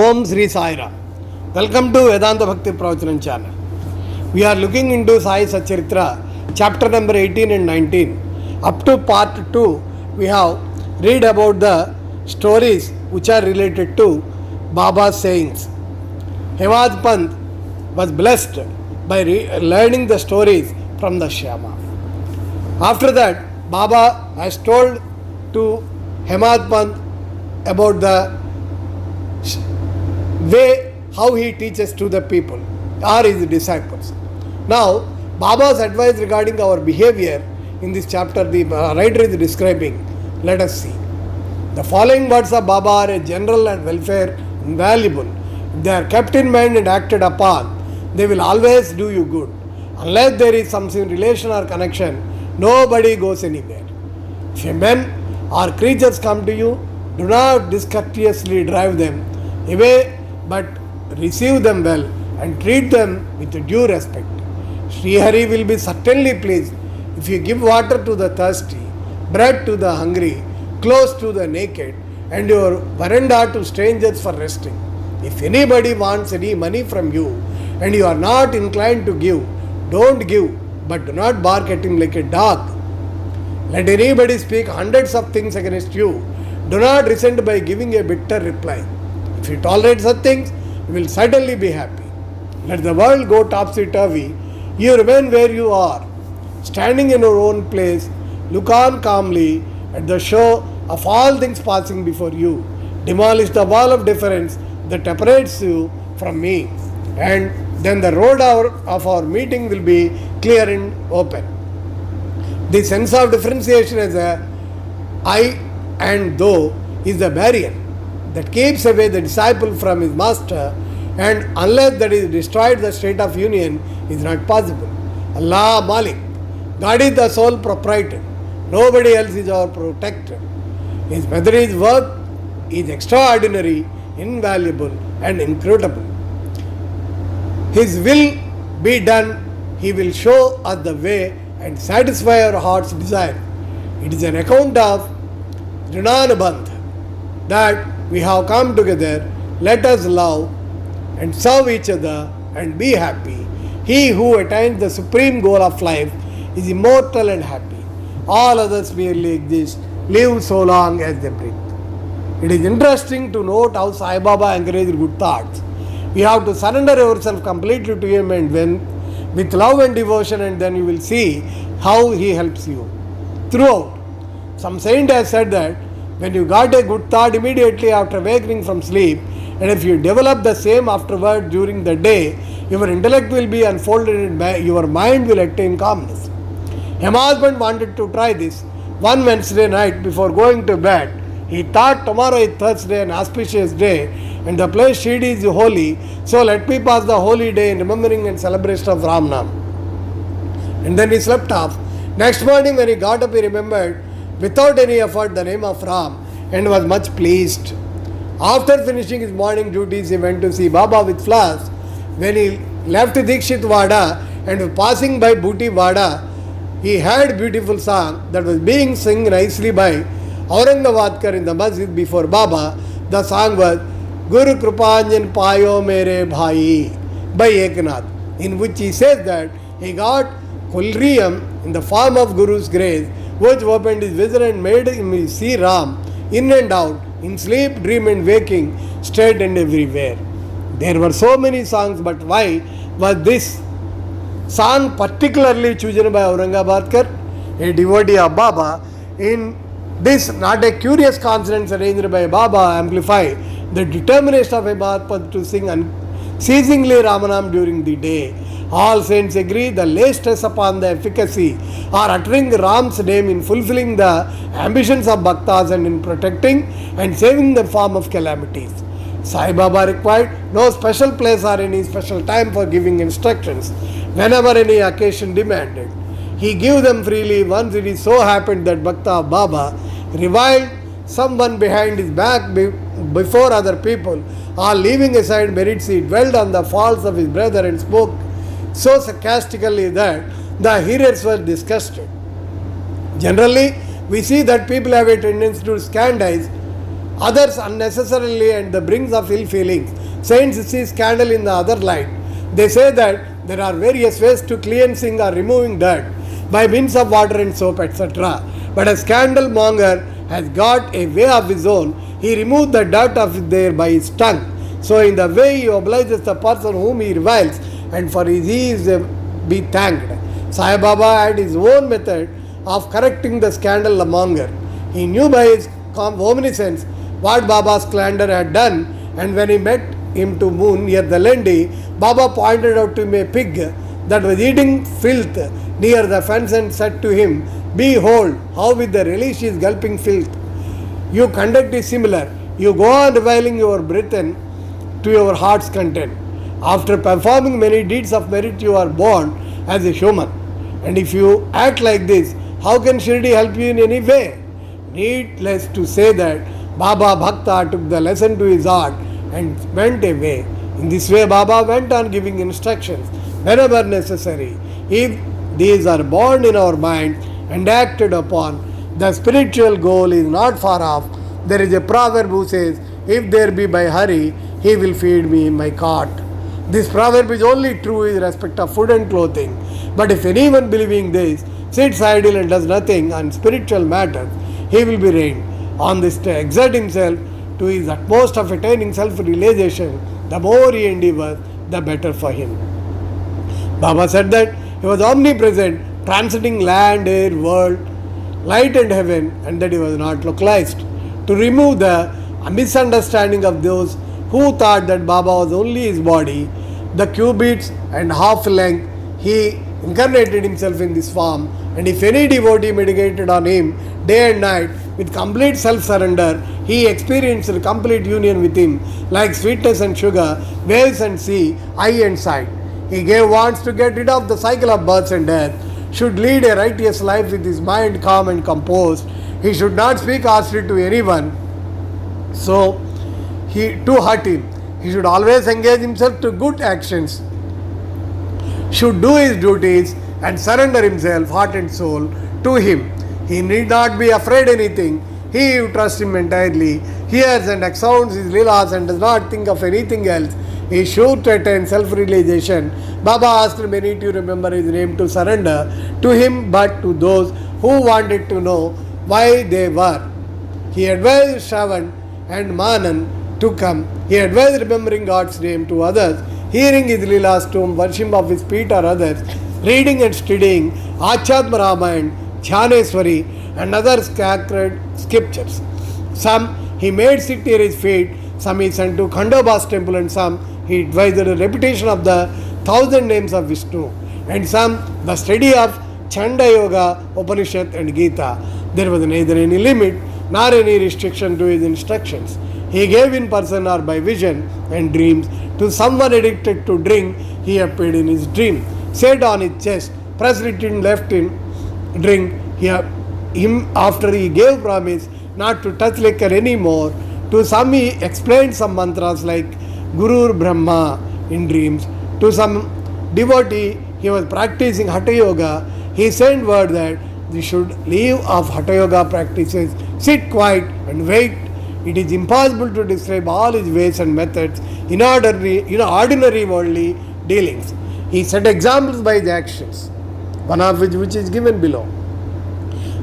Om Sri Sai Ram. Welcome to Vedanta Bhakti Pravachanam channel. We are looking into Sai Satcharitra, chapter number 18 and 19. Up to part 2, we have read about the stories which are related to Baba's sayings. Hemad Pant was blessed by learning the stories from the Shyama. After that, Baba has told to Hemad Pant about the way how he teaches to the people or his disciples. Now, Baba's advice regarding our behavior in this chapter, the writer is describing. Let us see. The following words of Baba are a general and welfare invaluable. If they are kept in mind and acted upon, they will always do you good. Unless there is some relation or connection, nobody goes anywhere. If a man or creatures come to you, do not discourteously drive them away, but receive them well and treat them with due respect. Sri Hari will be certainly pleased if you give water to the thirsty, bread to the hungry, clothes to the naked, and your veranda to strangers for resting. If anybody wants any money from you and you are not inclined to give, don't give, but do not bark at him like a dog. Let anybody speak hundreds of things against you. Do not resent by giving a bitter reply. If you tolerate such things, you will certainly be happy. Let the world go topsy-turvy. You remain where you are. Standing in your own place, look on calmly at the show of all things passing before you. Demolish the wall of difference that separates you from me. And then the road of our meeting will be clear and open. The sense of differentiation as a I and thou is the barrier that keeps away the disciple from his master, and unless that is destroyed, the state of union is not possible. Allah Malik, God is the sole proprietor. Nobody else is our protector. His method of work is extraordinary, invaluable, and incredible. His will be done. He will show us the way and satisfy our heart's desire. It is an account of Rinanabandh that we have come together. Let us love and serve each other and be happy. He who attains the supreme goal of life is immortal and happy. All others merely exist, live so long as they breathe. It is interesting to note how Sai Baba encouraged good thoughts. We have to surrender ourselves completely to him and when with love and devotion, and then you will see how he helps you throughout. Some saint has said that when you got a good thought immediately after awakening from sleep, and if you develop the same afterward during the day, your intellect will be unfolded and your mind will attain calmness. Hemad wanted to try this. One Wednesday night before going to bed, he thought, tomorrow is Thursday, an auspicious day, and the place Shirdi is holy, so let me pass the holy day in remembering and celebration of Ram Nam. And then he slept off. Next morning when he got up, he remembered without any effort the name of Ram and was much pleased. After finishing his morning duties, he went to see Baba with flowers. When he left Dikshit Vada and passing by Bhuti Vada, he heard a beautiful song that was being sung nicely by Aurangabadkar in the masjid before Baba. The song was Guru Krupanjan Payo Mere Bhai by Eknath, in which he says that he got Kulriyam in the form of Guru's grace, which opened his vision and made him see Ram in and out, in sleep, dream and waking, straight and everywhere. There were so many songs, but why was this song particularly chosen by Aurangabadkar, a devotee of Baba? In this, not a curious consonants arranged by Baba amplify the determination of Hemad to sing unceasingly Ramanam during the day. All saints agree the less stress upon the efficacy or uttering Ram's name in fulfilling the ambitions of bhaktas and in protecting and saving the form of calamities. Sai Baba required no special place or any special time for giving instructions whenever any occasion demanded. He gave them freely. Once it is so happened that Bhakta of Baba reviled someone behind his back before other people, or leaving aside merits, he dwelled on the faults of his brother and spoke so sarcastically that the hearers were disgusted. Generally, we see that people have a tendency to scandalize others unnecessarily and the brings of ill feelings. Saints see scandal in the other light. They say that there are various ways to cleansing or removing dirt by means of water and soap, etc. But a scandal monger has got a way of his own. He removed the dirt of there by his tongue. So in the way he obliges the person whom he reviles, and for his ease be thanked. Sai Baba had his own method of correcting the scandal monger. He knew by his omniscience what Baba's slander had done, and when he met him to moon near the Lendi, Baba pointed out to him a pig that was eating filth near the fence and said to him, "Behold, how with the relish is gulping filth. Your conduct is similar. You go on reviling your brethren to your heart's content. After performing many deeds of merit, you are born as a human. And if you act like this, how can Shirdi help you in any way?" Needless to say that Baba Bhakta took the lesson to his heart and went away. In this way, Baba went on giving instructions whenever necessary. If these are born in our mind and acted upon, the spiritual goal is not far off. There is a proverb who says, "If there be by hurry, he will feed me in my cart." This proverb is only true in respect of food and clothing. But if anyone believing this sits idle and does nothing on spiritual matters, he will be rained on this to exert himself to his utmost of attaining self-realization. The more he endeavors, the better for him. Baba said that he was omnipresent, transcending land, air, world, light and heaven, and that he was not localized. To remove the misunderstanding of those who thought that Baba was only his body, the cubits and half length, he incarnated himself in this form, and if any devotee meditated on him day and night with complete self-surrender, he experienced a complete union with him, like sweetness and sugar, waves and sea, eye and sight. He gave wants to get rid of the cycle of birth and death, should lead a righteous life with his mind calm and composed. He should not speak harshly to anyone, so to hurt him. He should always engage himself to good actions, should do his duties and surrender himself, heart and soul, to him. He need not be afraid anything. He who trusts him entirely, hears and expounds his leelas and does not think of anything else, is sure to attain self-realization. Baba asked many to remember his name to surrender to him, but to those who wanted to know why they were, he advised Shravan and Manan to come. He advised remembering God's name to others, hearing his leelas to worship of his feet or others, reading and studying Achyatma Ramayana, Dhyaneswari and other sacred scriptures. Some he made sit near his feet, some he sent to Khandoba's temple, and some he advised a repetition of the 1,000 names of Vishnu, and some the study of Chanda Yoga, Upanishad and Gita. There was neither any limit nor any restriction to his instructions. He gave in person or by vision and dreams. To someone addicted to drink, he appeared in his dream, sat on his chest, pressed it in, left him drink. Him after he gave promise not to touch liquor anymore. To some he explained some mantras like Guru Brahma in dreams. To some devotee he was practicing Hatha Yoga. He sent word that they should leave off Hatha Yoga practices, sit quiet and wait. It is impossible to describe all his ways and methods in ordinary worldly dealings. He set examples by his actions, one of which is given below.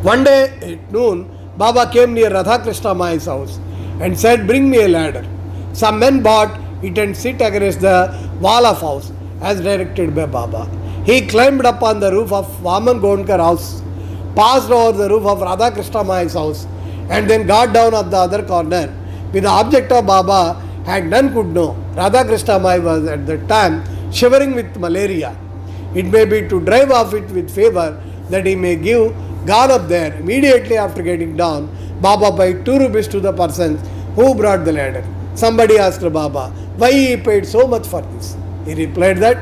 One day at noon, Baba came near Radhakrishna Mai's house and said, "Bring me a ladder." Some men bought it and sit against the wall of house as directed by Baba. He climbed up on the roof of Vaman Gondkar house, passed over the roof of Radhakrishna Mai's house, and then got down at the other corner. With the object of Baba, had none could know. Radhakrishna Mai was at that time shivering with malaria. It may be to drive off it with fever that he may give gone up there. Immediately after getting down, Baba paid 2 rupees to the persons who brought the ladder. Somebody asked Baba why he paid so much for this. He replied that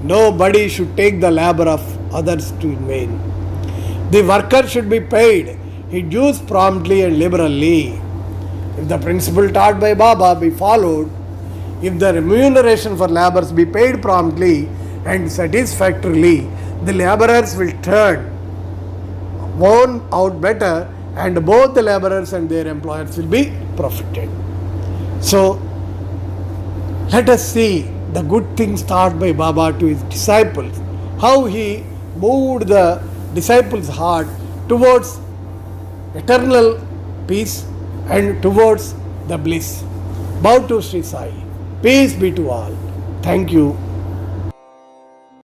nobody should take the labor of others in vain. The worker should be paid his dues promptly and liberally. If the principle taught by Baba be followed, if the remuneration for labors be paid promptly and satisfactorily, the laborers will turn out better and both the laborers and their employers will be profited. So, let us see the good things taught by Baba to his disciples, how he moved the disciples' heart towards eternal peace and towards the bliss. Bow to Sri Sai. Peace be to all. Thank you.